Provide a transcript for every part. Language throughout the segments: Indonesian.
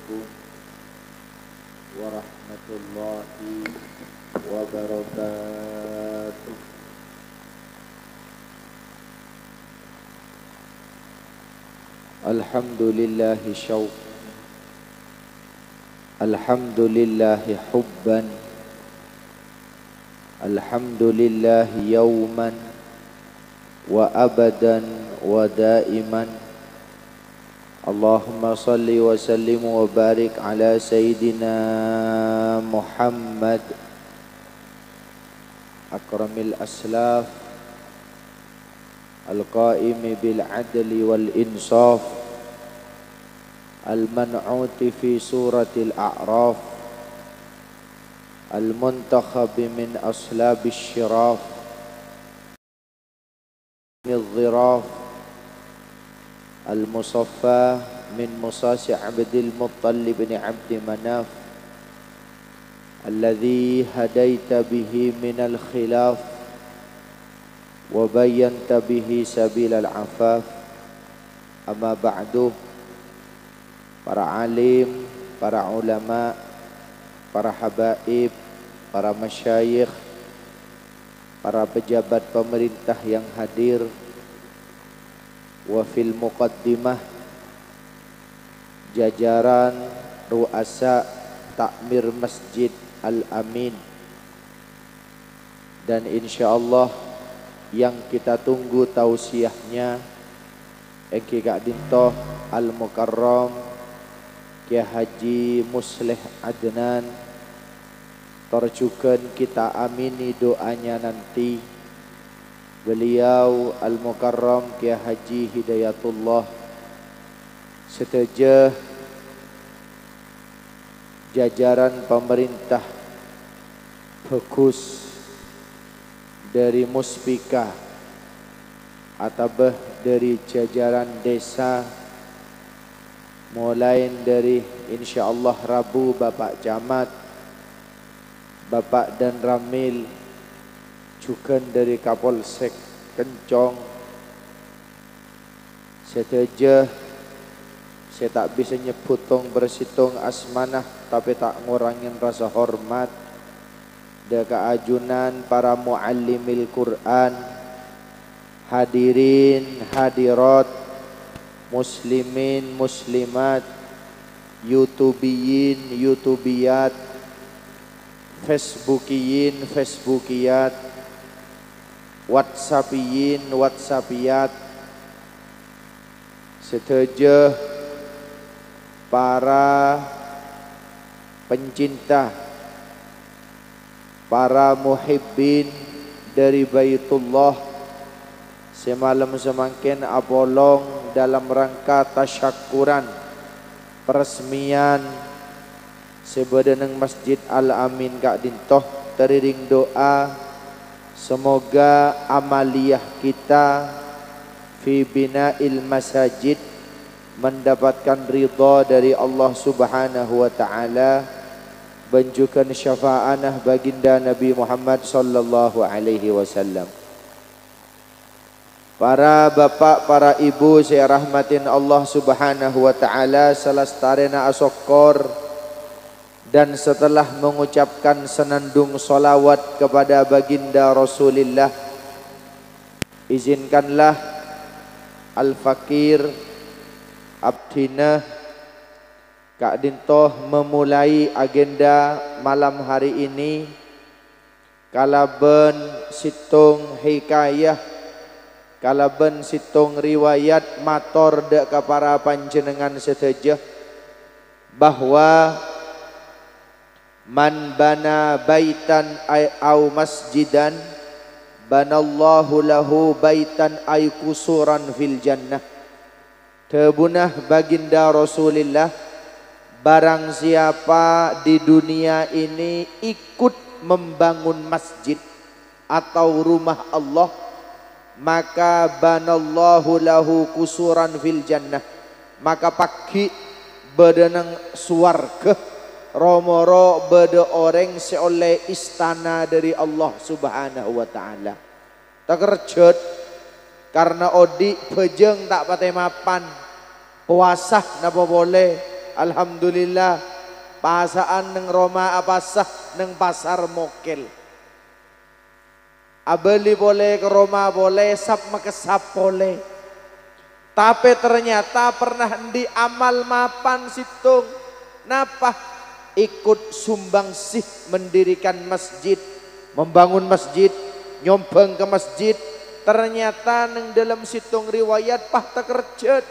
Assalamualaikum warahmatullahi wabarakatuh. Alhamdulillahi syauq, alhamdulillahi hubban, alhamdulillahi yawman wa abadan wa daiman. Allahumma salli wa sallim wa barik ala Sayyidina Muhammad akramil aslaf al-qaimi bil adli wal insaf al-man'uti fi suratil a'raf al-muntakhabi min aslabis syiraf al-dhiraf al-musaffah min musasi Abdil Muttalib bin Abdi Manaf alladhi hadaita bihi minal khilaf wa bayyanta bihi sabilal afaf. Amma ba'du, para alim, para ulama, para habaib, para masyayikh, para pejabat pemerintah yang hadir, wa fil muqaddimah jajaran ru'asa takmir Masjid Al-Amin, dan insyaallah yang kita tunggu tausiahnya Eki Kak Dintoh Al-Mukarram Kiai Haji Musleh Adnan, terjukan kita amini doanya nanti. Beliau Al-Mukarram Kiai Haji Hidayatullah seteja jajaran pemerintah fokus dari Muspika atau dari jajaran desa, mulai dari insyaallah Rabu Bapak Camat, Bapak dan Ramil, juga dari Kapolsek Kencong. Seteja saya tak bisa nyebutung bersitung asmanah, tapi tak ngurangin rasa hormat deka ajunan para muallimil Quran, hadirin hadirat, muslimin muslimat, youtubiyin youtubiyat, facebookiyin facebookiyat, whatsappiyin whatsappiyat, seteja para pencinta, para muhibbin dari Baitullah, semalam semakin abolong dalam rangka tasyakuran peresmian sebedeneng Masjid Al-Amin Kak Dintoh, teriring doa semoga amaliyah kita fi bina'il masajid mendapatkan ridha dari Allah Subhanahu wa taala, benjukan syafaanah baginda Nabi Muhammad sallallahu alaihi wasallam. Para bapak, para ibu saya rahmatin Allah Subhanahu wa taala, salastarena asokor, dan setelah mengucapkan senandung solawat kepada baginda Rasulullah, izinkanlah Al-Fakir Abdina Kak Dintoh memulai agenda malam hari ini kalaben situng hikayah, kalaben situng riwayat mator dek ka para panjenengan seteja bahwa man bana baitan au masjidan banallahu lahu baitan ay kusuran fil jannah. Tebunah baginda Rasulullah, barang siapa di dunia ini ikut membangun masjid atau rumah Allah, maka banallahu lahu kusuran fil jannah, maka pagi bedenang suarga romoro bede orang seoleh istana dari Allah Subhanahu wa taala. Tak kerjot karena odi pejeng tak pakai mapan, puasa napa boleh, alhamdulillah pasaan neng Roma apasah neng pasar mokel. Abeli boleh ke Roma boleh, sap makesap boleh. Tapi ternyata pernah di amal mapan situng. Napa? Ikut sumbangsih mendirikan masjid, membangun masjid, nyombang ke masjid. Ternyata neng dalam situng riwayat pah tekerjet.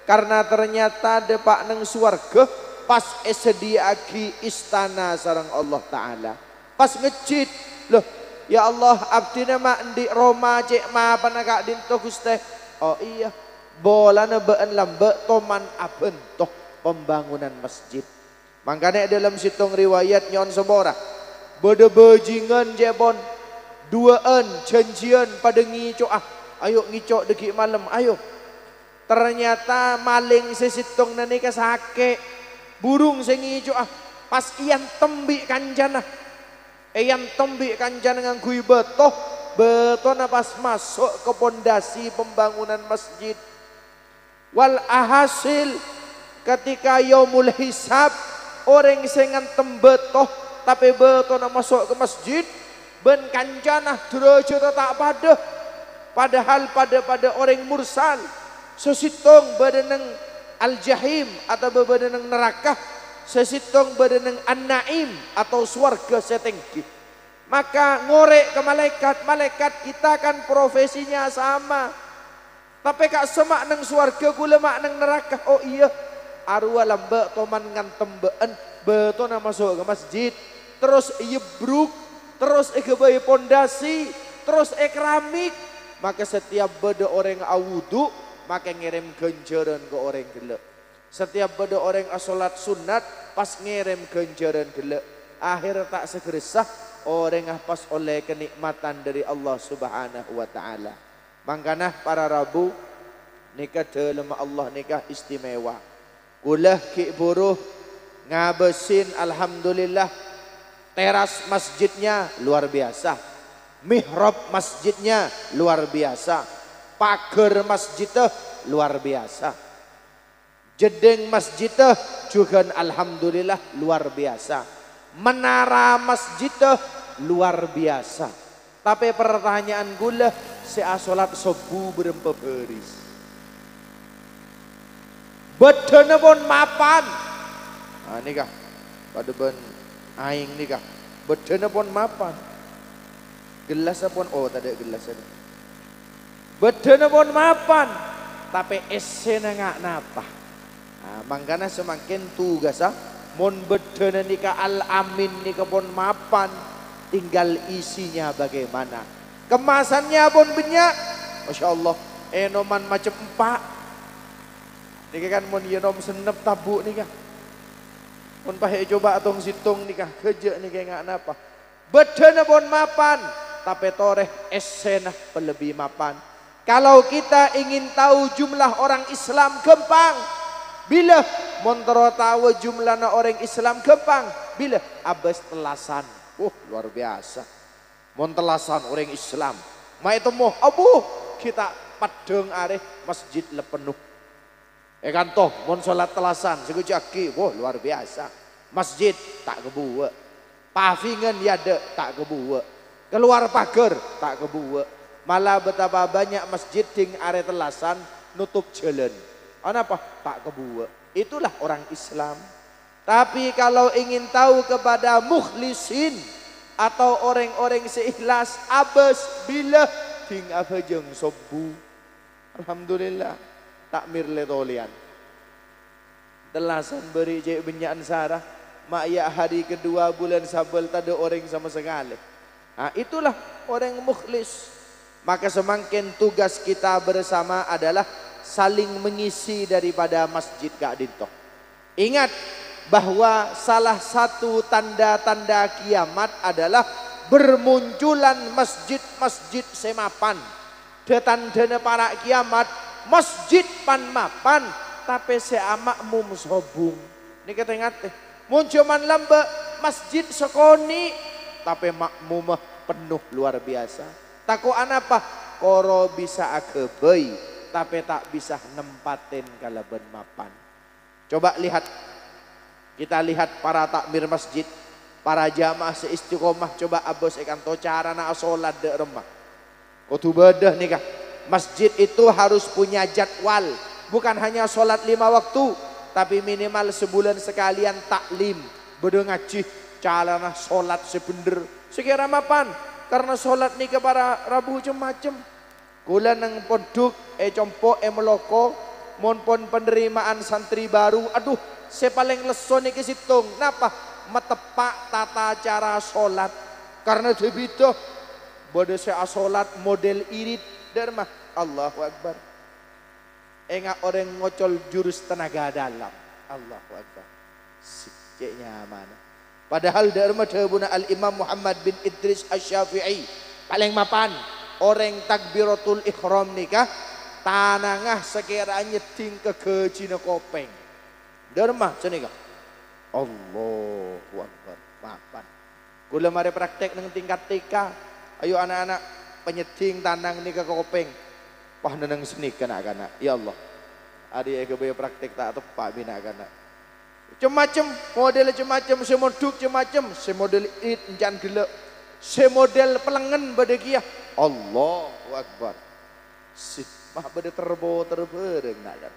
Karena ternyata depak neng suarga pas sediaki istana sareng Allah Ta'ala. Pas ngejid loh, ya Allah abdi nama di Roma cek ma panagak dinto Gusti. Oh iya, bolana beun lambe toman abentoh pembangunan masjid. Makanya dalam situng riwayat nyon sebora bede bejingan jebon duaan janjian pada ngicok ayo ngicok deki malam ayo. Ternyata maling sesitung nani kasake burung sengico pas ian tembi kanjana ian tembi kanjana ngangkui betoh pas masuk ke pondasi pembangunan masjid. Wal ahasil ketika yaumul hisab orang sengan tembetoh tapi betoh masuk ke masjid ben kanjana derajat tak pada padahal pada orang mursal sesitung badaneng al-jahim atau badaneng neraka, sesitung badaneng an-naim atau swarga setinggi. Maka ngorek ke malaikat kita kan profesinya sama. Tapi kak semak neng swarga gula mak neng neraka. Oh iya, arwah lambe toman ngantem been betona masuk ke masjid, terus yebruk, terus kebayi pondasi, terus keramik. Maka setiap beda orang awudu maka ngirim ganjaran ke orang gelek. Setiap pada orang asolat sunat pas ngirim ganjaran gelek. Akhir tak segeresah orang pas oleh kenikmatan dari Allah Subhanahu wa taala. Mangkana para Rabu nikah dalam Allah nikah istimewa. Kulah ki buruh ngabesin alhamdulillah teras masjidnya luar biasa. Mihrab masjidnya luar biasa. Pagar masjidnya luar biasa. Jedeng masjidnya juga alhamdulillah luar biasa. Menara masjidnya luar biasa. Tapi pertanyaan gula si asolat sobu berempe beris. Bedana pun mapan. Nah nikah pada ben aing nikah. Bedana pun mapan. Gelasnya pun oh tak ada gelasnya. Bedana pun mapan, tapi esena ngak napa. Nah, makanya semakin tugas mon bedana nikah al-amin nikah pun mapan, tinggal isinya bagaimana. Kemasannya pun banyak, masya Allah. Enoman macam empat. Nikah kan mon yenom senep tabuk nikah. Mon pahe coba atong situng nikah kerja nikah ngak napa. Bedana pun mapan, tapi toreh esena pelebih mapan. Kalau kita ingin tahu jumlah orang Islam gampang. Bila montoro tahu jumlah orang Islam gampang. Bila abas telasan. Luar biasa. Mon telasan orang Islam. Ma itu mau abu kita padeng areh masjid le penuh. Kan toh mon salat telasan segujaki. Luar biasa. Masjid tak kebuwe. Pavingan yade tak kebuwe. Keluar pagar tak kebuwe. Malah betapa banyak masjid ding are telasan nutup jalan. Kenapa? Tak kebuwe. Itulah orang Islam. Tapi kalau ingin tahu kepada mukhlisin atau orang-orang seikhlas abas bila ding afajeng sobu. Alhamdulillah takmir letolian. Telasan beri jek benyaan sarah. Mak ya hari kedua bulan sabel tak ada orang sama sekali. Nah itulah orang mukhlis. Maka semakin tugas kita bersama adalah saling mengisi daripada masjid Kak Dinto. Ingat bahwa salah satu tanda-tanda kiamat adalah bermunculan masjid-masjid semapan. Tanda para kiamat masjid pan mapan tapi seamakmum sobung. Ini kita ingat munculan lambe masjid sekoni tapi makmumah penuh luar biasa. Takuan apa? Koro bisa akebei tapi tak bisa nempatin kalaban mapan. Coba lihat Kita lihat para takmir masjid, para jamaah seistiqomah, coba abos ikan to cara na salat de remah. Kudu bedah nih kah. Masjid itu harus punya jadwal, bukan hanya salat 5 waktu, tapi minimal sebulan sekalian taklim, beda ngaji, cara na salat sebener. Sekira mapan, karena salat nih para Rabu macam. Kula nang poduk compo meloko, mon pon penerimaan santri baru, aduh, saya paling leso nih kesitung. Napa? Metepak tata cara sholat. Karena debito, bodoh saya sholat model irit dermah. Allahu Akbar. Enggak orang ngocol jurus tenaga dalam. Allahu Akbar. Siknya mana? Padahal dermah dahbuna Al Imam Muhammad bin Idris Asy-Syafi'i paling mapan. Orang takbiratul ikhram nikah tanangah sekiranya ting ke kecina kopeng dermah cenika Allahu Akbar mapan kula mari praktek nang tingkat TK ayo anak-anak penyeting tanang nika ke kopeng wah neneng senik kanak-kanak ya Allah ari kebaya praktek tak tepak bina kanak macam model macam semoduk macam semodel it encan gelek semodel pelengen badegia Allahu Akbar sit mah bade terbereng nak kan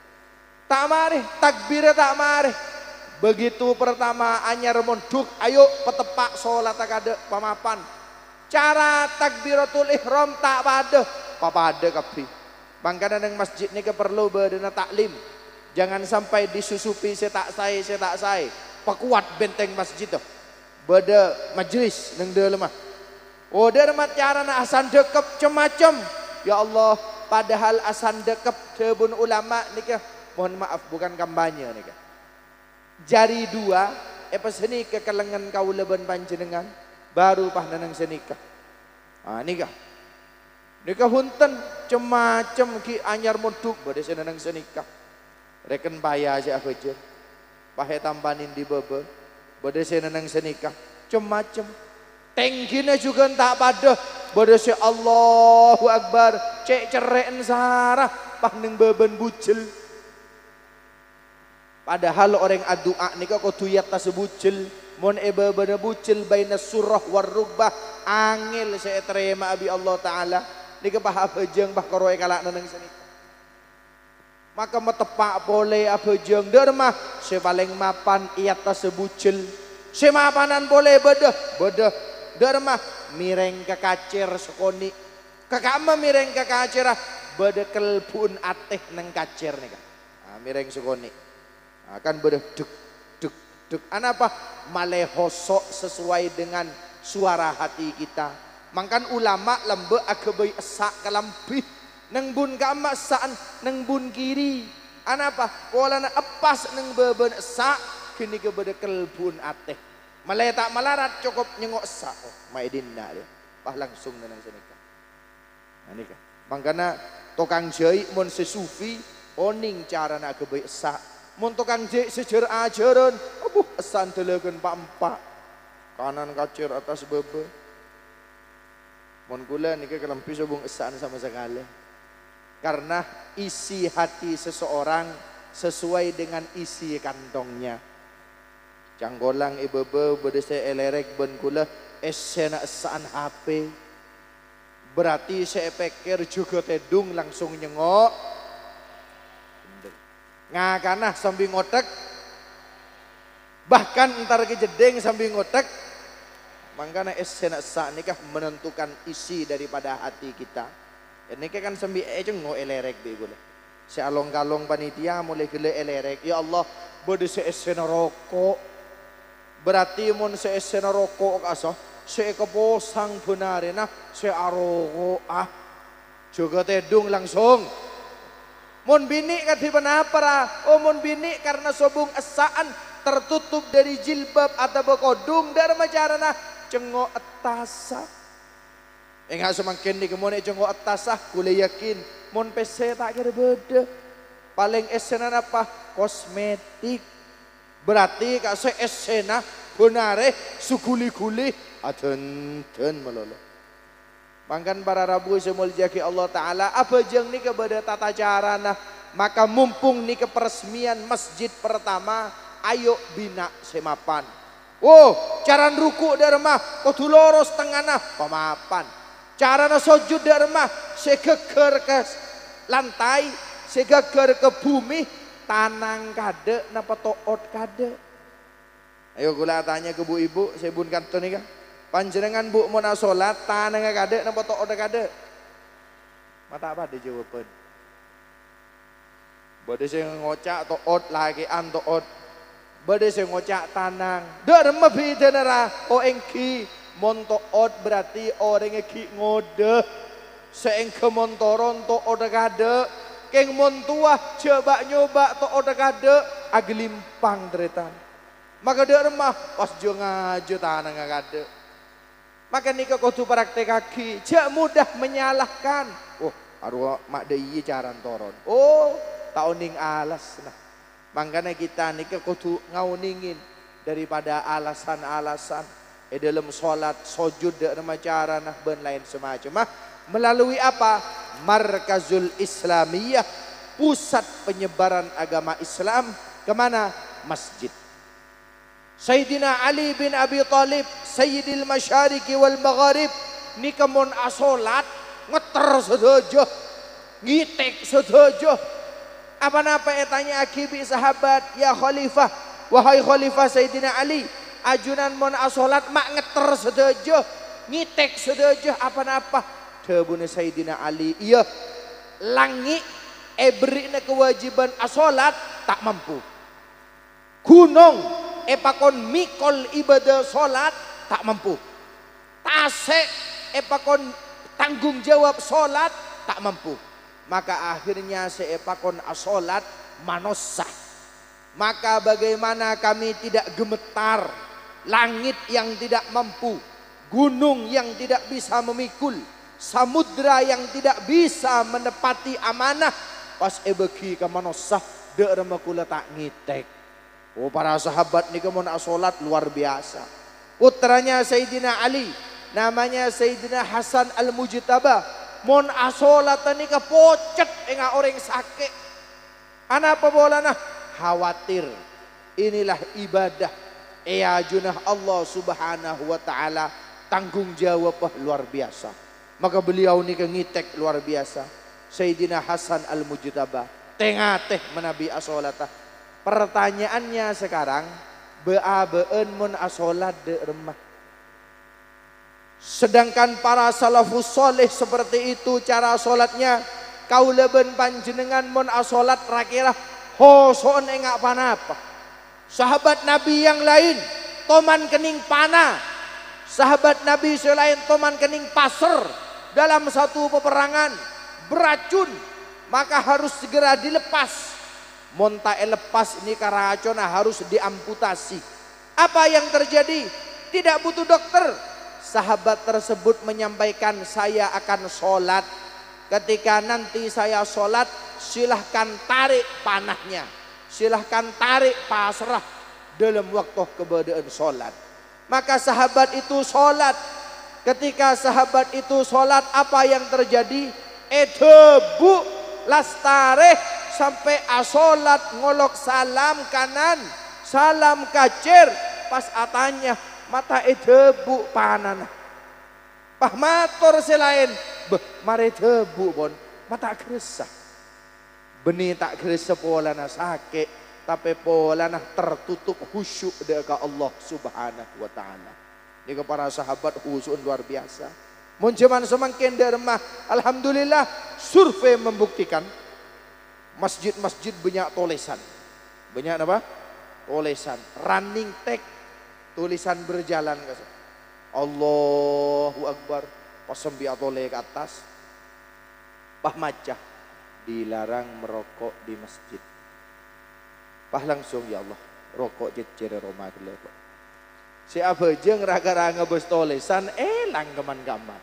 tak marih takbir tak marih begitu pertama anyar monduk ayo petepak salat kada pamapan cara takbiratul ihram tak pada kabeh mangkana nang masjid ni perlu badana taklim jangan sampai disusupi saya tak sai pakuat benteng masjid tu bada majlis nang de lemah oh dermat cara na asan dekep macam ya Allah padahal asan dekep tebun ulama nikah mohon maaf bukan kampanye nikah jari dua pas senika kelengan kau leben panjenengan baru pahnanang senika nikah hunten macam ki anyar moduk bade senenang senika reken paya aja aja pahe tampanin di bebe bade senenang senika macam tengkina juga tak pada bade se Allahu Akbar cek cereken sarah pahneng beben bucel padahal orang addu'a nika kudu yatta sebucel mon beben bucel baina surah war rugbah angel saya terima abi Allah taala nika bah abejeng bah koroe kalakna nang senika maka metepak boleh abejeng dermah se paling mapan yatta sebucel se mapanan boleh bedah dermah mireng ke kacir sekoni kakama mireng ke kacir bedekel pun ateh neng kacir nih mireng sekoni akan bedah duk anapa malehosok sesuai dengan suara hati kita mangkan ulama lembe agebai esak kalampih neng bun kama saan neng bun kiri anapa polana epas neng beben esak kini ke bedekel pun ateh malay tak malarat cukup nyengok sak maidin nak dia pah langsung nang senika nika mangkana tukang jahit mun sesufi oning cara nak kebaik sak mun tukang jahit sejer ajaran abuh esan deleken pak kanan kacir atas bebe mun kula nika kelempi sobung esan sama sekali karena isi hati seseorang sesuai dengan isi kantongnya canggolang ibebe bedese elerek ben kula esena esaan HP berarti saya pikir juga tedung langsung nyengok ngakanah sambil ngotek bahkan entar kejedeng sambil ngotek mangkana esena esaan nikah menentukan isi daripada hati kita ini kan sambil nyengok elerek be kula si along-kalong panitia mulai gele elerek ya Allah bedese esena rokok berarti mun seesena rokok kaso se keposang benarena se arogo juga tedung langsung mun bini kati penapara oh mun bini karena sobung esaan tertutup dari jilbab atau bekodung dari macarana cengok etasa enggak semakin di kemone cengok etasa kule yakin mun pese tak kira beda paling esena apa kosmetik berarti kak se esena benare suguli-guli aden melolo mangkan para Rabu semuljaki Allah Ta'ala apa jeng ni kepada tata carana maka mumpung ni keperesmian masjid pertama ayo bina semapan. Oh, cara ruku di rumah kudu lurus tengahna pemapan. Cara sujud di rumah segeger ke lantai, segeger ke bumi, tanang kade napa toot kade. Ayo kula tanya ke bu ibu, saya bun kantor nih kan. Panjenengan bu mau salat tanang kade napa toot kade? Mata apa dia jawaban? Bade saya ngocak toot lagi an toot. Bade saya ngocak tanang. Derma bidenera o engki montoot berarti orang engki ngode. Seengke montoron toot kade. Keng montua coba nyoba toot kade agelimpang deretan. Maka derma pas jo ngajo tanang kade. Maka nikah kudu praktek kaki. Cak mudah menyalahkan. Oh, arwah mak deyi caran toron. Oh, tauning alas nah. Makanya kita nikah kudu ngauningin daripada alasan-alasan dalam sholat sujud dan cara nah ben lain semacam. Melalui apa? Markazul Islamiyah, pusat penyebaran agama Islam kemana? Masjid. Sayyidina Ali bin Abi Thalib, Sayyidil Masyariki wal Magharib, nikah mon asolat ngeter sedojo, ngitek sedojo. Apa-apa tanya akibi sahabat, ya khalifah, wahai khalifah Sayyidina Ali, ajunan mon asolat mak ngeter sedojo, ngitek sedojo apa-apa. Tebune Sayyidina Ali, iya langi ebrina kewajiban asolat tak mampu. Gunung epakon mikol ibadah solat tak mampu. Tasek epakon tanggung jawab solat tak mampu. Maka akhirnya seepakon asolat manosah. Maka bagaimana kami tidak gemetar, langit yang tidak mampu, gunung yang tidak bisa memikul, samudra yang tidak bisa menepati amanah, pas ebeki ke manosah deremakula tak ngitek. Oh, para sahabat nih kemun asolat luar biasa. Putranya Sayyidina Ali, namanya Sayyidina Hasan Al-Mujtaba, mon asolatan nika pocet enggak orang sakit. Anapa bolana? Khawatir. Inilah ibadah junah Allah Subhanahu wa taala, tanggung jawab luar biasa. Maka beliau nika ngitek luar biasa. Sayyidina Hasan Al-Mujtaba tengah teh menabi asolata. Pertanyaannya sekarang, beun mon asolat de remah. Sedangkan para salafus soleh seperti itu cara solatnya. Kau leben panjenengan mon asolat rakira hoson enggak panapa. Sahabat Nabi yang lain toman kening panah. Sahabat Nabi selain toman kening pasir dalam satu peperangan beracun, maka harus segera dilepas. Monta lepas ini karacona harus diamputasi. Apa yang terjadi? Tidak butuh dokter. Sahabat tersebut menyampaikan, saya akan sholat. Ketika nanti saya sholat, silahkan tarik panahnya, silahkan tarik pasrah dalam waktu keberadaan sholat. Maka sahabat itu sholat. Ketika sahabat itu sholat, apa yang terjadi? Debu lastare sampai asolat ngolok salam kanan, salam kacir, pas atanya mata debu panana. Pah mator selain mare debu bon mata gresah. Benih tak gresah polana sakit, tapi polana tertutup khusyuk dekat Allah Subhanahu wa taala. Ini para sahabat khusyuk luar biasa. Mun zaman semakin dermah, alhamdulillah survei membuktikan masjid-masjid banyak tulisan. Banyak apa? Tulisan running tag, tulisan berjalan. Allahu Akbar, pasembi atole ke atas. Pah macah dilarang merokok di masjid. Pah langsung ya Allah, rokok jejer Roma gelap. Si abajeng raga-raga bos tulisan elang gaman-gaman.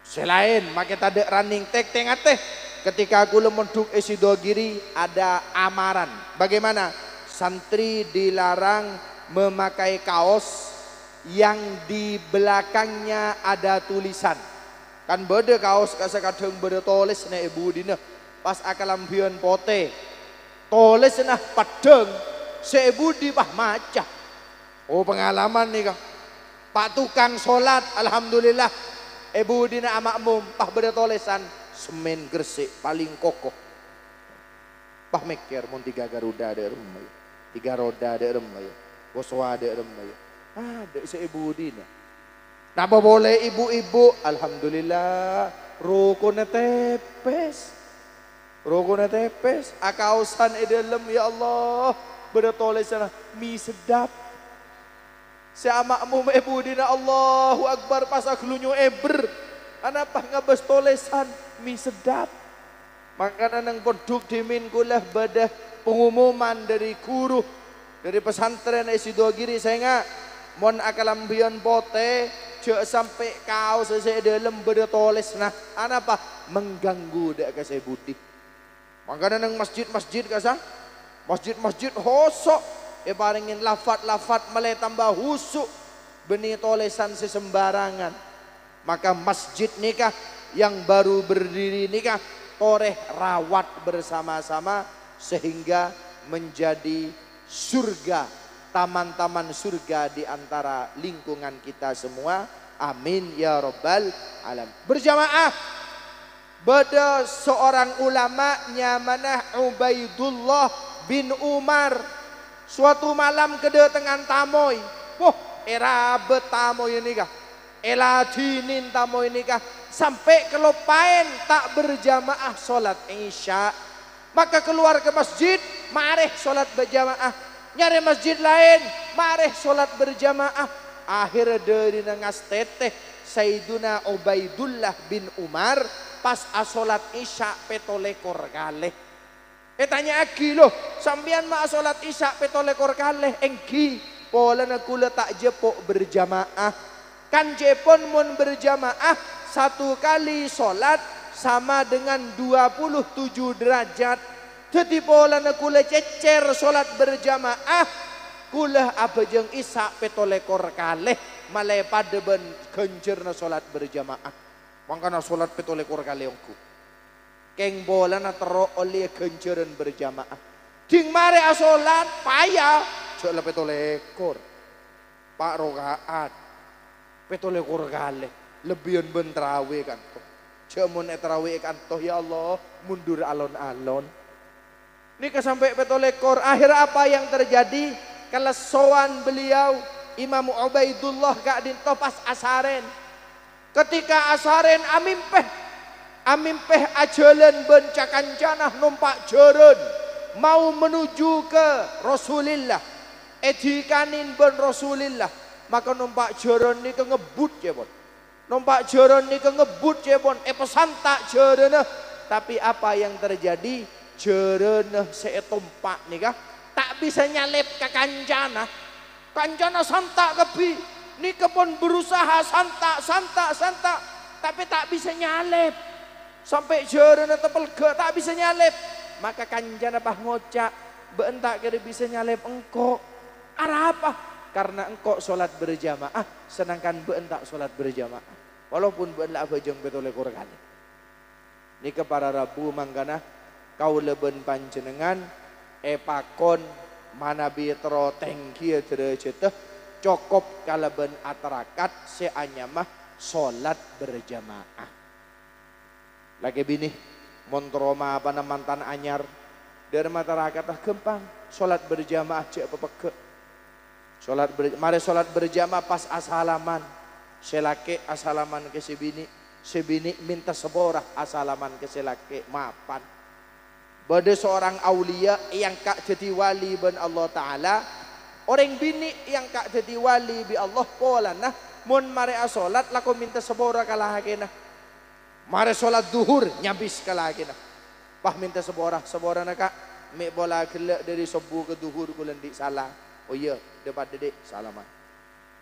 Selain makai tade running tag tengah teh. Ketika aku lemenduk Esidogiri ada amaran. Bagaimana? Santri dilarang memakai kaos yang di belakangnya ada tulisan. Kan beda kaos kadang beda tulis na ibu dina. Pas akalambion pote. Tulis nah padeng sebudi pah maca. Oh pengalaman nih kang. Pak tukang sholat, alhamdulillah. Ibu dina makmum, pah beda tolesan semen Gresik paling kokoh. Pah mikir mun 3 Garuda ada rumah, 3 roda ada rumah, boswa ada rumah. Ada seibu dina. Napa boleh ibu-ibu? Alhamdulillah, rukun tepes. Rukun tepes, akausan dalam ya Allah, bertulisan mi sedap. Siamakmu ibu dina Allahu Akbar pas aglunyo eber. Anapa ngabas tolesan mi sedap. Makanan yang produk dimin kulah badah pengumuman dari guru dari pesantren Sidogiri saya nggak mon akalambion pote cek sampai kau selesai dalam bertoles nah anapa mengganggu dek kasih budi. Makanya nang masjid-masjid kasah, masjid-masjid hosok, paringin lafat-lafat mulai tambah husuk, benih tolesan sesembarangan. Maka masjid nikah yang baru berdiri nikah, toreh rawat bersama-sama sehingga menjadi surga, taman-taman surga di antara lingkungan kita semua. Amin ya rabbal alam. Berjamaah. Beda seorang ulama nyamanah Ubaidullah bin Umar suatu malam kedatangan tamoy. Wah, era betamoy ini kah? Eladinin tamoy ini kah? Sampai kelupain tak berjamaah sholat isya. Maka keluar ke masjid, mareh sholat berjamaah. Nyari masjid lain, mareh sholat berjamaah. Akhirnya dari ngas teteh Sayyiduna Ubaidullah bin Umar pas asolat isya petolekor kaleh. Tanya lagi loh, sambian ma asolat isya petolekor kaleh enggi pola nakula tak jepok berjamaah. Kan jepon mun berjamaah satu kali solat sama dengan 27 derajat. Jadi pola nakula cecer solat berjamaah kulah abajeng isya petolekor kaleh malai pada ben genjerna solat berjamaah. Mangkana solat petolekor kaleongku. Keng bola na tero oleh genjeran berjamaah. Ding mare asolat payah. Jok petolekor. Pak rokaat. Petolekor kale. Lebihan bentrawe kan. Jok mun etrawe kan toh ya Allah mundur alon-alon. Nika sampai petolekor. Akhir apa yang terjadi? Kelesoan beliau Imam Ubaidullah gak dinto pas asaren. Ketika asaren amimpeh ajalan bencakan janah numpak jaran mau menuju ke Rasulillah edikanin ben Rasulillah maka numpak jaran ni ke ngebut ya bon numpak jaran ni ke ngebut ya bon pesan tak jaran tapi apa yang terjadi jaran seetompak nih kah tak bisa nyalip ke kancana santak kebi ini kepon berusaha santak tapi tak bisa nyalep sampai jorana tepelga tak bisa nyalep maka kanjana pah ngocak beentak kira bisa nyalep engkau arah apa karena engkau sholat berjamaah sedangkan beentak sholat berjamaah walaupun beentak bajeng betul kurang ini ke para rabu manggana kau leben panjenengan pakon mana bitro tengki derajatah cokop kalaban atarakat seanyamah sholat berjamaah. Lagi bini montroma apa mantan anyar dari masyarakat gempang sholat berjamaah cek pepeke. Mari sholat berjamaah pas asalaman. Selake asalaman ke sebini minta seborah asalaman ke selake mapan. Bade seorang aulia yang kak jadi wali ben Allah Ta'ala. Orang bini yang kak jadi wali bi Allah pola nah mun mare asolat laku minta sebora kalah kena mare solat duhur nyabis kalah kena pah minta sebora nak kak me bola gelak dari subuh ke duhur kulen di salah oh iya depan dedek salaman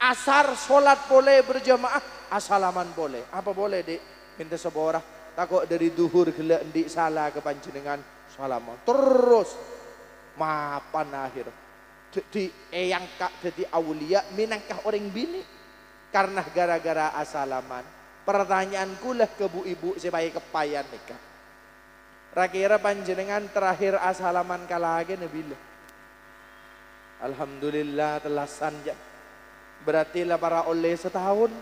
asar solat boleh berjamaah asalaman boleh apa boleh dek minta sebora takut dari duhur gelak di salah ke panjenengan salaman terus mapan akhir di yang kak jadi aulia minangkah orang bini karena gara-gara asalaman. Pertanyaanku lah ke bu ibu supaya kepayan nikah. Rakira panjenengan terakhir asalaman kalage nebila. Alhamdulillah telasan jam. Berarti lah para oleh setahun.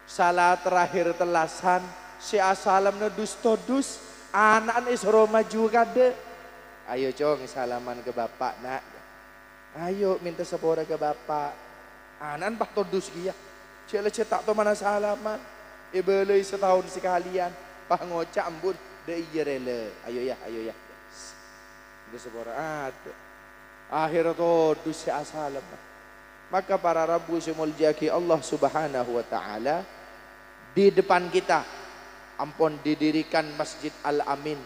Salah terakhir telasan. Si asalam na dus anak isro maju kade. Ayo cong salaman ke bapak nak. Ayo minta sepora ke bapak. Anan pak todus dia. Cile cetak to mana salaman. Ibelai setahun sekalian. Pak ngocak ambun. De iya rele. Ayo ya. Minta sepora ada. Akhir todus si asalam. Maka para Rabu semuljaki Allah subhanahu wa ta'ala. Di depan kita. Ampun didirikan Masjid Al-Amin.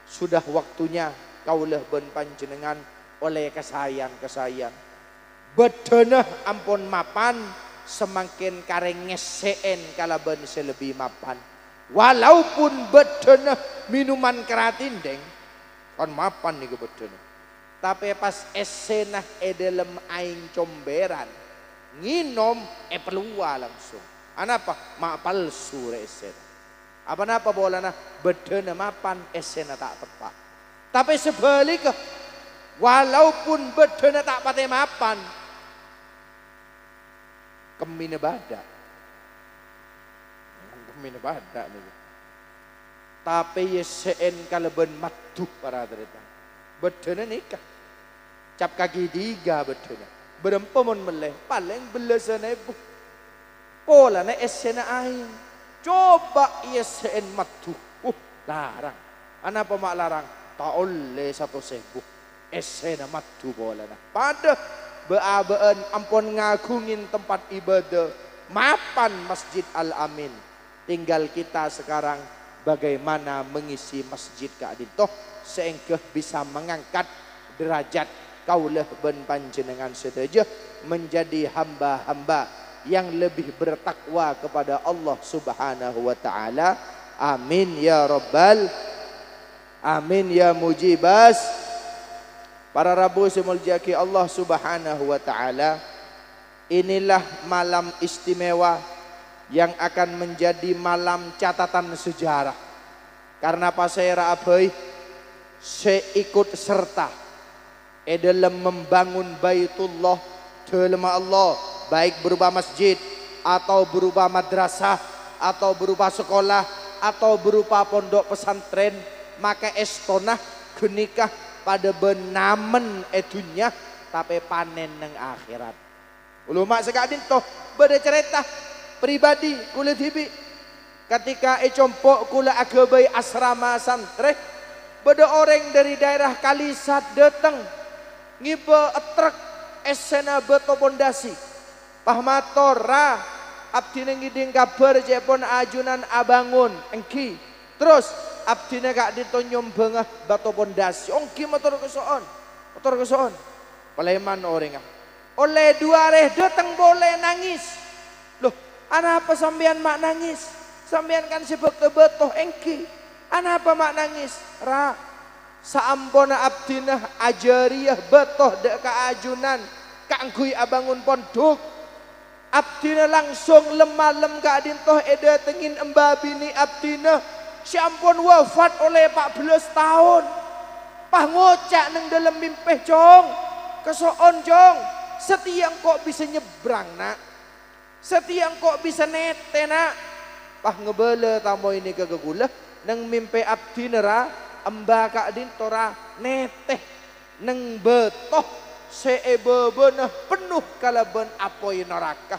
Sudah waktunya kaulah ben panjenengan oleh kesayang. Bedenah ampun mapan. Semakin kareng ngeseen kala ben selebih mapan. Walaupun bedenah minuman keratindeng. Kan mapan nih bedenah. Tapi pas esenah dalam aing comberan. Nginom pelua langsung. Anapa? Mak palsu esen. Apa bola na bedena mapan esena tak tepat. Tapi sebaliknya walaupun bedena tak pate mapan kemina badak nih. Tapi yesen kaleben matuh para derita. Bedena nikah. Cap kaki tiga bedena. Berempemun meleh paling belasan ribu. Pola na esena aing. Coba yesen matuh. Larang. Anapa mak larang? Tak oleh 1.000. Esena matuh bola na. Pada beabaan ampun ngagungin tempat ibadah. Mapan Masjid Al-Amin. Tinggal kita sekarang bagaimana mengisi masjid keadil. Toh seengkeh bisa mengangkat derajat kaulah ben panjenengan sedaja menjadi hamba-hamba yang lebih bertakwa kepada Allah subhanahu wa ta'ala. Amin ya rabbal amin ya mujibas. Para Rabu semuljaki Allah subhanahu wa ta'ala. Inilah malam istimewa yang akan menjadi malam catatan sejarah. Karena pasera abai seikut serta dalam membangun Baitullah dalam Allah, baik berupa masjid atau berupa madrasah atau berupa sekolah atau berupa pondok pesantren. Maka estonah genikah pada benamen edunya tapi panen neng akhirat. Ulama sekadin toh beda cerita pribadi kulit hibi ketika compok kula agabai asrama santri. Beda orang dari daerah Kalisat datang ngibe truk esena beto pondasi pahmator ra abdina ngiding kabar jepon ajunan abangun engki terus abdina gak ditonyom bengah beto pondasi ongki motor kesoon paleman orang oleh dua reh datang boleh nangis loh apa sampean mak nangis sampean kan sibuk beto engki apa mak nangis ra saampona abdinah ajariyah betoh dek keajunan kangkui abangun pondok abdinah langsung lemalem keadin toh eda tengin embabini abdinah siampun wafat oleh 14 tahun pah ngocak neng dalam mimpeh jong kesoon jong setiang kok bisa nyebrang nak setiang kok bisa nete nak pah ngebele tamu ini kegegulah neng mimpe abdinah ra amba kadin tora neteh neng betoh seebebenah penuh kalaban apoi neraka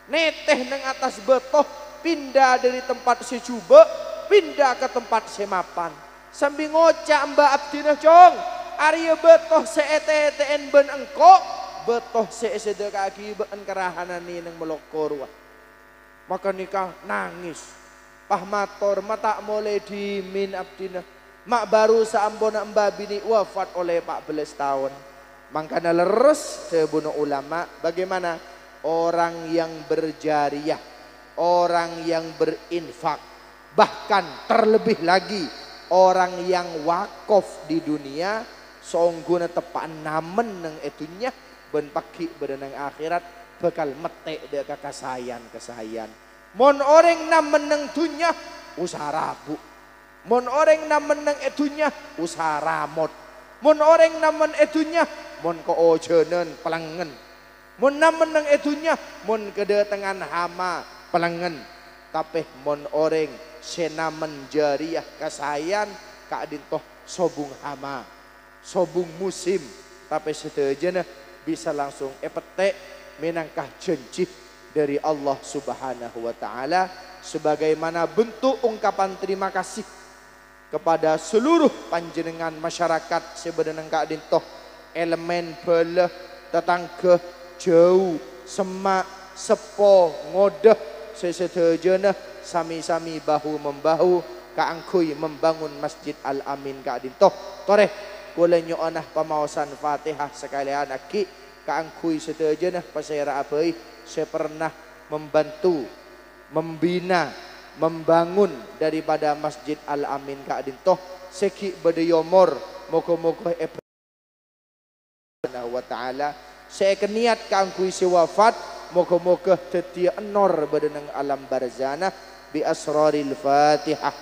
neteh neng atas betoh pindah dari tempat secuba pindah ke tempat semapan sambil ngocak amba abdinah cong Arya betoh seeteen ben engkok betoh seesede kaki ben kerahanan ni neng melokor maka nikah nangis pahmator mata mulai dimin abdinah mak baru saambona embabini wafat oleh 14 tahun. Makanya leres sebunuh ulama bagaimana orang yang berjariah, orang yang berinfak, bahkan terlebih lagi orang yang wakaf di dunia songguna tepaan namen neng etunya ben paki berenang akhirat bakal metek dek kesayan. Mon orang namen neng dunya usaha rabu. Mon orang namen neng etunya usaha ramot. Mon orang namen etunya mon ko ojenen pelangen. Mon nameneng edunya mon kedatangan hama pelangen. Tapi mon oreng senamen jariah kasayan kaadin toh sobung hama, sobung musim. Tapi sedejana bisa langsung petek menangkah janji dari Allah Subhanahu wa taala sebagaimana bentuk ungkapan terima kasih kepada seluruh panjenengan masyarakat sebenarnya kaadin toh elemen belah tetangga jauh semak sepo ngodah sesedejana sami-sami bahu membahu kaangkui membangun Masjid Al-Amin kaadin toh toreh boleh nyoonah pemawasan Fatihah sekalian aki kaangkui sedejana pasera abai saya pernah membantu membina membangun daripada Masjid Al-Amin kaadin toh seki bedeyomor moga-moga wa ta'ala saya keniat kaangkui si wafat moga-moga tetia enor badanang alam barzana bi asraril Fatihah.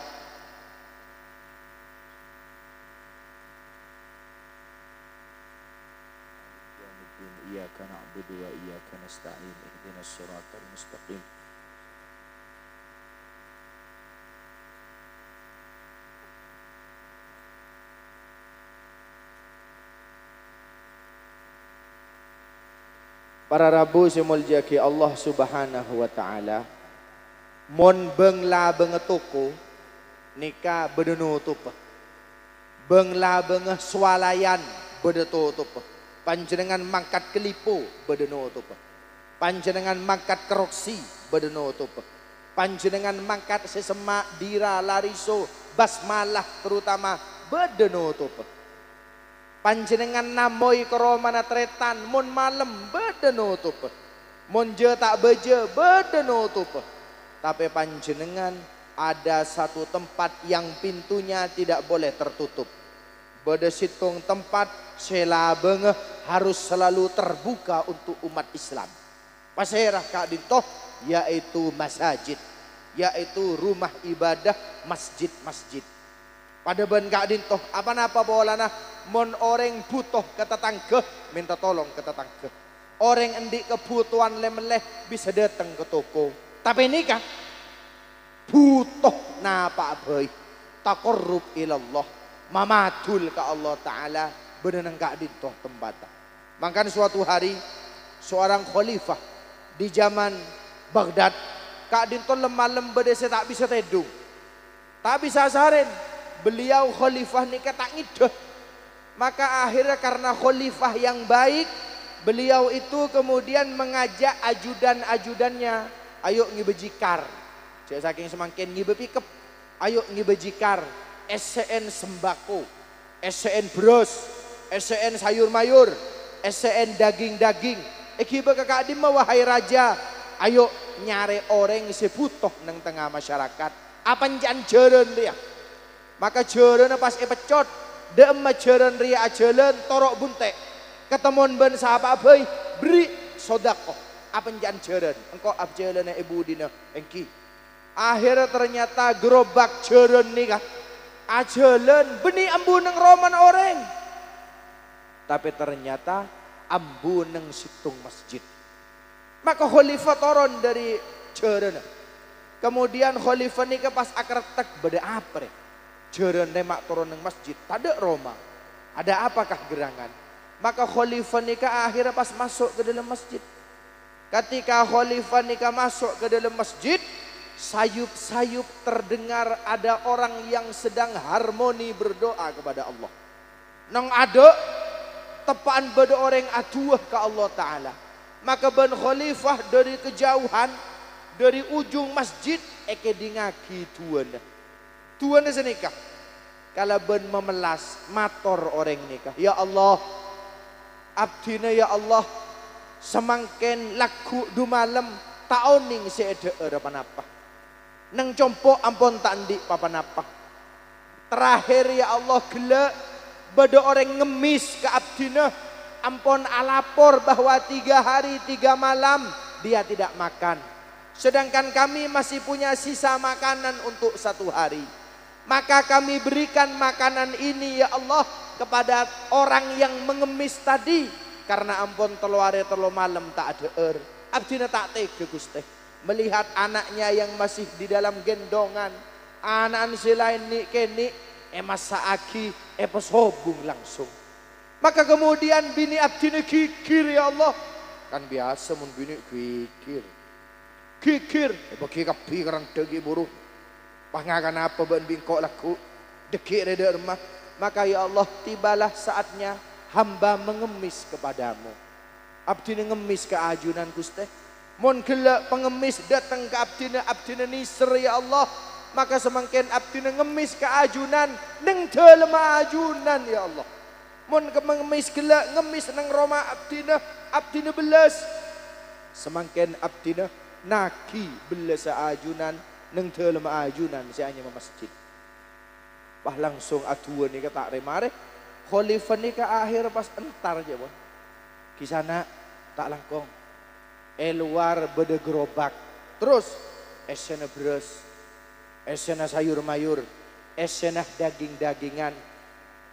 Iyyaka na'budu wa iyyaka nasta'in ihdinas siratal mustaqim. Para rabu semuljaki Allah Subhanahu wa taala mon bengla bengetoko nika bedenutup bengla bengeh swalayan bedetutup panjenengan mangkat kelipo bedenutup panjenengan mangkat keroksi bedenutup panjenengan mangkat sesemak dira lariso basmalah terutama bedenutup panjenengan namoi koromana tretan mon malam bedenutup mon je tak beje bedenutup tapi panjenengan ada satu tempat yang pintunya tidak boleh tertutup beda situng tempat selabenge harus selalu terbuka untuk umat Islam paserah kaadin toh yaitu masjid yaitu rumah ibadah masjid-masjid pada ben kaadin toh apa-apa bolana mon orang butuh ke tetangga minta tolong ke tetangga orang endik kebutuhan lemeleh bisa datang ke toko tapi ini kan butuh napa baik taqarrub ilallah mamadul ke Allah Ta'ala berenang kaadin toh tempatnya makanya suatu hari seorang khalifah di zaman Baghdad kaadin toh lemah bedese tak bisa tedung tak bisa saren beliau khalifah nikah tak ngidah maka akhirnya karena khalifah yang baik beliau itu kemudian mengajak ajudan-ajudannya ayo ngibejikar saya saking semakin ngibepikep ayo ngibejikar SCN sembako SCN bros SCN sayur mayur SCN daging-daging ikiba kakadim wahai raja ayo nyare orang sebutoh neng tengah masyarakat apa janjaran dia maka jaran pas pecot dem jaran ria jalan torok buntek ketemuan ben sahabat bayi beri sodakoh apa janjaran engkau abjalan ibu dina engki akhirnya ternyata gerobak jaran nikah ajalan beni ambu neng roman orang tapi ternyata ambu neng situng masjid maka khalifah toron dari jaran kemudian khalifah nikah pas akretek beda apa jaran nemak turun neng masjid ada Roma ada apakah gerangan maka khalifah nikah akhirnya pas masuk ke dalam masjid ketika khalifah nikah masuk ke dalam masjid sayup-sayup terdengar ada orang yang sedang harmoni berdoa kepada Allah nang ada tepaan beda orang aduh ke Allah Ta'ala maka ben khalifah dari kejauhan dari ujung masjid eke dingaki tuan senikah kalau ben memelas mator orang nikah ya Allah abdina ya Allah semangken laku du malam taoning seede apa neng compo ampun tak ndik papanapa terakhir ya Allah gila beda orang ngemis ke abdina ampun alapor bahwa 3 hari 3 malam dia tidak makan sedangkan kami masih punya sisa makanan untuk 1 hari maka kami berikan makanan ini ya Allah kepada orang yang mengemis tadi. Karena ampun telu hari telu malam tak ada abdina tak tega Gusti. Melihat anaknya yang masih di dalam gendongan. Anak si lain ni kini masa aki pesobung langsung. Maka kemudian bini abdina gigir ya Allah. Kan biasa mun bini gigir. Gigir bagi kapi karang degi buruh. Pangakan apa ben bingkok laku dekik reda rumah. Maka ya Allah tibalah saatnya hamba mengemis kepadamu. Abdina ngemis ke ajunan Gusti. Mun gelak pengemis datang ke abdina niser ya Allah. Maka semakin abdina ngemis ke ajunan neng dalam ajunan ya Allah. Mun mengemis gelak ngemis neng Roma abdina belas. Semakin abdina naki belas ajunan neng dalam ajunan saya hanya masjid. Bah langsung aduan ni kata remare. Khalifah ni ke akhir pas entar je bon. Kisana tak langkong. Luar beda gerobak. Terus esena beras. Esena sayur mayur. Esena daging-dagingan.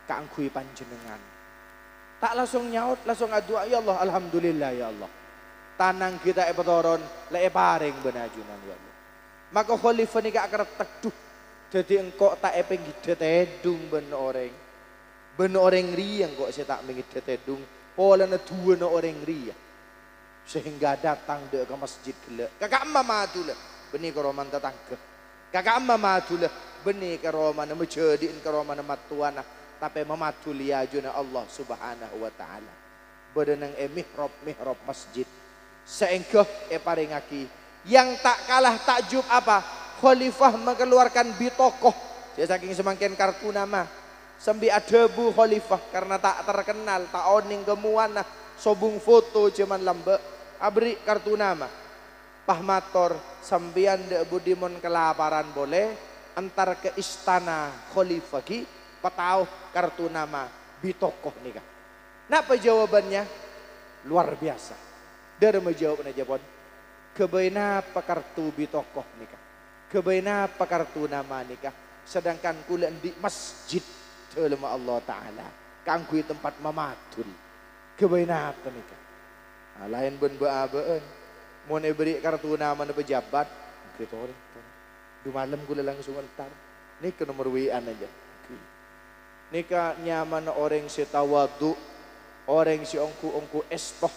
Kaangkui panjenengan. Tak langsung nyaut, langsung adua ya Allah, alhamdulillah ya Allah. Tanang kita petoron, paring benajunan ya Allah. Maka khalifah ni ke akar teduh. Jadi engkau tak pengidet edung ben orang. Ben orang riang kok saya tak mengidet edung. Pola na dua na orang riang. Sehingga datang dia ke masjid gelak. Kakak amma matulah. Benih ke roman tetangga. Kakak amma matulah. Benih ke roman menjadiin ke roman matuana. Tapi mematuli ajuna Allah subhanahu wa ta'ala. Bedenang mihrab masjid. Sehingga paringaki. Yang tak kalah takjub apa? Khalifah mengeluarkan bitokoh. Dia saking semakin kartu nama. Sambil adebu khalifah. Karena tak terkenal. Tak oning kemuana. Sobung foto cuman lambe. Abri kartu nama. Pahmator. Sambian de budimon kelaparan boleh. Antar ke istana khalifah ki. Patau kartu nama. Bitokoh nikah. Napa jawabannya? Luar biasa. Dari menjawabnya jawab. Kebaina apa kartu bitokoh nikah. Kebaina apa kartu nama nikah. Sedangkan kuliah di masjid. Dalam Allah Ta'ala. Kangkui tempat mamatul. Kebaina apa nikah. Nah, lain ben beabaan. Mau beri kartu nama na pejabat. Kita orang. Di malam kuliah langsung entar. Ini ke nomor WA aja. Nika nyaman orang si tawadu. Orang si ongku estoh.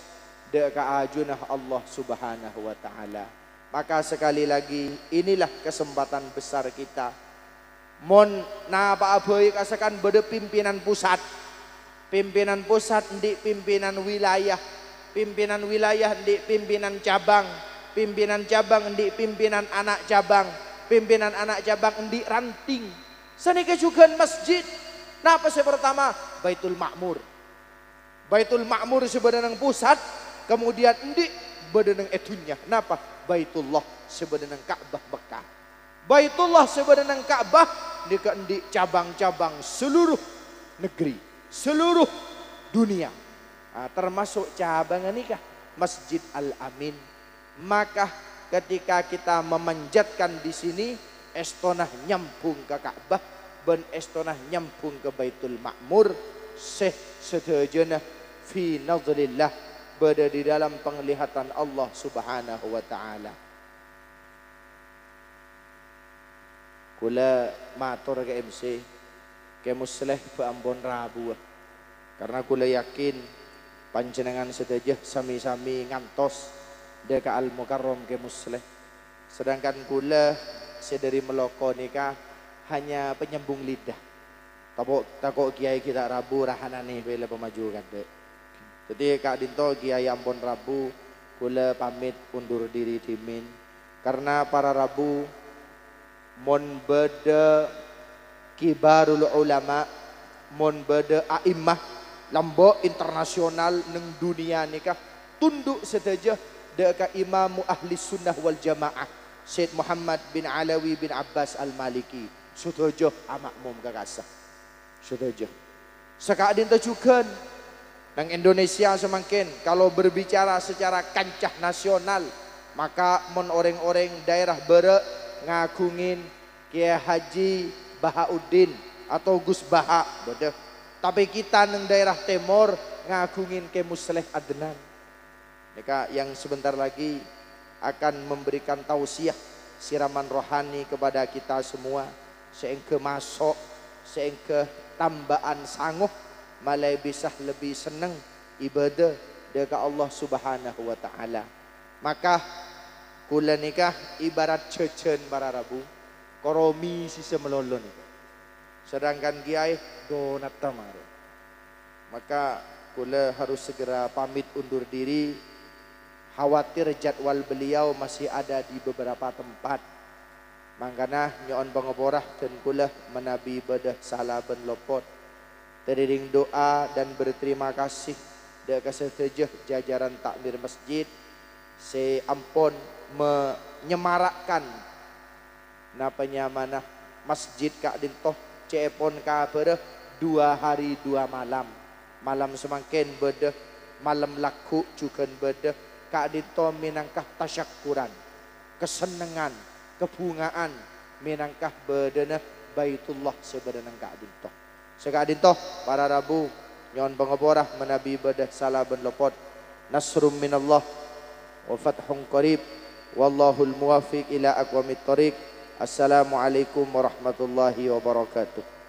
Deka ajunah Allah subhanahu wa ta'ala. Maka sekali lagi inilah kesempatan besar kita. Mon na apa-apa kasakan beda pimpinan pusat. Pimpinan pusat di pimpinan wilayah. Pimpinan wilayah di pimpinan cabang. Pimpinan cabang di pimpinan anak cabang. Pimpinan anak cabang di ranting. Senika juga masjid. Nah apa yang pertama? Baitul Ma'mur. Baitul Ma'mur sebenarnya pusat. Kemudian di bedeneng etunya. Kenapa? Baitullah sebenarnya Ka'bah Mekah. Baitullah sebenarnya Ka'bah di cabang-cabang seluruh negeri, seluruh dunia. Nah, termasuk cabang nikah Masjid Al-Amin. Maka ketika kita memanjatkan di sini estonah nyambung ke Ka'bah ben estonah nyambung ke Baitul Ma'mur sedejana fi nadrillah berada di dalam penglihatan Allah subhanahu wa ta'ala. Kula matur ke MC ke musleh pe Ambon Rabu. Karena kula yakin panjenengan sedejah sami-sami ngantos deka Al Mukarram ke musleh. Sedangkan kula sedari meloko nikah hanya penyambung lidah. Takok kiai kita Rabu rahanane bela pemaju kade. Jadi Kak Dinto Kiai Ambon Rabu kula pamit undur diri dimin karena para Rabu mon beda kibarul ulama mon beda a'immah lambo internasional neng dunia nikah tunduk sedaja deka imamu ahli sunnah wal jamaah Syed Muhammad bin Alawi bin Abbas Al-Maliki sudojo amakmum kakasah sudojo sekak Dinto juga Nang Indonesia semakin kalau berbicara secara kancah nasional maka mon orang-orang daerah bere ngagungin Kiai Haji Bahauddin atau Gus Baha bodoh Tapi kita neng daerah timur ngagungin ke Musleh Adnan. Mereka yang sebentar lagi akan memberikan tausiah siraman rohani kepada kita semua. Seengke masuk, seengke tambaan sanggup, malai bisa lebih senang ibadah dekat Allah Subhanahu wa taala. Maka kula nikah ibarat cecen para rabu, koromi sisa melolon. Sedangkan kiai donat tamar. Maka kula harus segera pamit undur diri. Khawatir jadwal beliau masih ada di beberapa tempat. Mangkana nyon bangoborah dan kula menabi badah salah ben lopot. Teriring doa dan berterima kasih dekat setujuh jajaran takmir masjid. Seampun menyemarakkan napanya mana masjid Kak Dintoh cepon ka bere 2 hari 2 malam. Malam semakin bede, malam laku juga bede. Kak Dintoh minangkah tasyakuran, kesenangan, kebungaan minangkah bedena Baitullah sebenarnya Kak Dintoh. Sekak Dintoh para rabu nyon pengoborah menabi bede salah ben lopot. Nasrum minallah wa fathun qarib wallahul muwafiq ila aqwamit thoriq. Assalamualaikum warahmatullahi wabarakatuh.